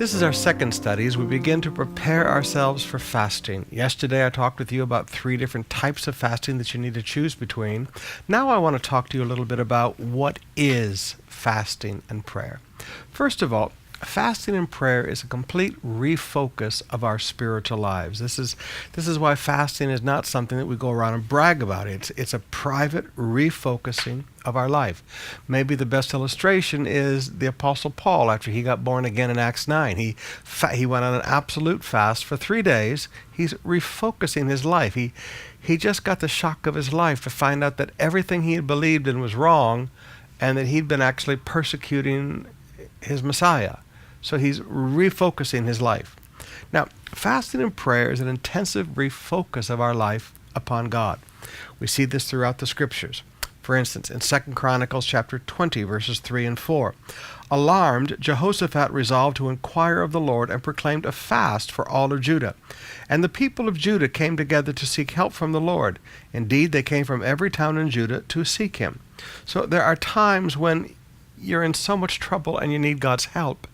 This is our second study as we begin to prepare ourselves for fasting. Yesterday I talked with you about 3 different types of fasting that you need to choose between. Now I want to talk to you a little bit about what is fasting and prayer. First of all, fasting and prayer is a complete refocus of our spiritual lives. This is why fasting is not something that we go around and brag about. It's a private refocusing of our life. Maybe the best illustration is the Apostle Paul after he got born again in Acts 9. He went on an absolute fast for 3 days. He's refocusing his life. He just got the shock of his life to find out that everything he had believed in was wrong and that he'd been actually persecuting his Messiah. So he's refocusing his life. Now, fasting and prayer is an intensive refocus of our life upon God. We see this throughout the scriptures. For instance, in 2 Chronicles chapter 20, verses 3 and 4. Alarmed, Jehoshaphat resolved to inquire of the Lord and proclaimed a fast for all of Judah. And the people of Judah came together to seek help from the Lord. Indeed, they came from every town in Judah to seek him. So there are times when you're in so much trouble and you need God's help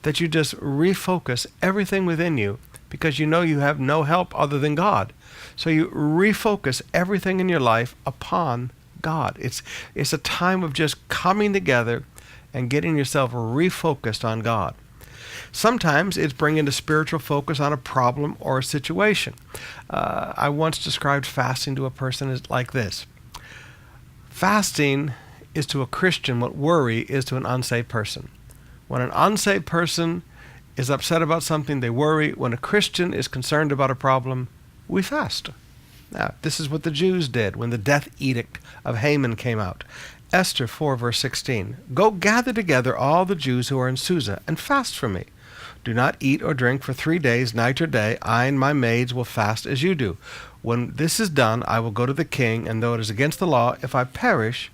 that you just refocus everything within you because you know you have no help other than God. So you refocus everything in your life upon God. It's a time of just coming together and getting yourself refocused on God. Sometimes it's bringing a spiritual focus on a problem or a situation. I once described fasting to a person as like this. Fasting is to a Christian what worry is to an unsaved person. When an unsaved person is upset about something, they worry. When a Christian is concerned about a problem, we fast. Now, this is what the Jews did when the death edict of Haman came out. Esther 4, verse 16. Go gather together all the Jews who are in Susa and fast for me. Do not eat or drink for 3 days, night or day. I and my maids will fast as you do. When this is done, I will go to the king, and though it is against the law, if I perish,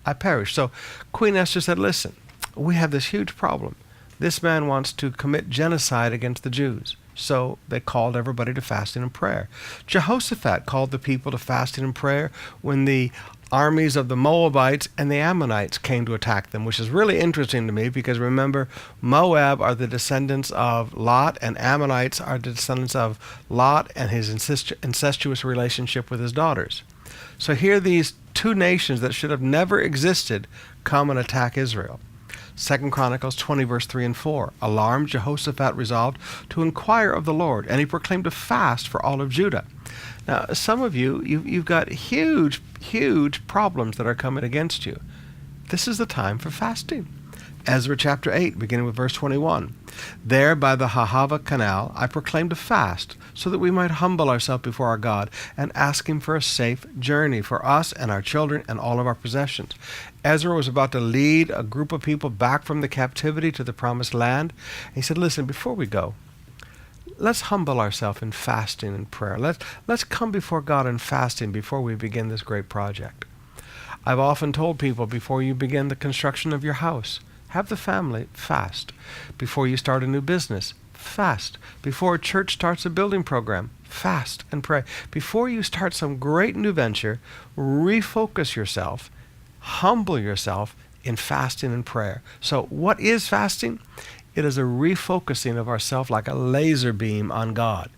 I perish. So Queen Esther said, listen, we have this huge problem. This man wants to commit genocide against the Jews. So they called everybody to fasting and prayer. Jehoshaphat called the people to fasting and prayer when the armies of the Moabites and the Ammonites came to attack them, which is really interesting to me because remember, Moab are the descendants of Lot and Ammonites are the descendants of Lot and his incestuous relationship with his daughters. So here these 2 nations that should have never existed come and attack Israel. 2 Chronicles 20, verse 3 and 4. Alarmed, Jehoshaphat resolved to inquire of the Lord, and he proclaimed a fast for all of Judah. Now, some of you've got huge problems that are coming against you. This is the time for fasting. Ezra chapter 8, beginning with verse 21. There by the Ahava canal I proclaimed a fast, so that we might humble ourselves before our God and ask him for a safe journey for us and our children and all of our possessions. Ezra was about to lead a group of people back from the captivity to the promised land. He said, listen, before we go, let's humble ourselves in fasting and prayer. Let's come before God in fasting before we begin this great project. I've often told people before you begin the construction of your house, have the family fast. Before you start a new business, fast. Before a church starts a building program, fast and pray. Before you start some great new venture, refocus yourself, humble yourself in fasting and prayer. So what is fasting? It is a refocusing of ourselves like a laser beam on God.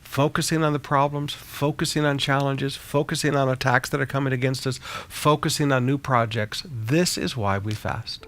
Focusing on the problems, focusing on challenges, focusing on attacks that are coming against us, focusing on new projects. This is why we fast.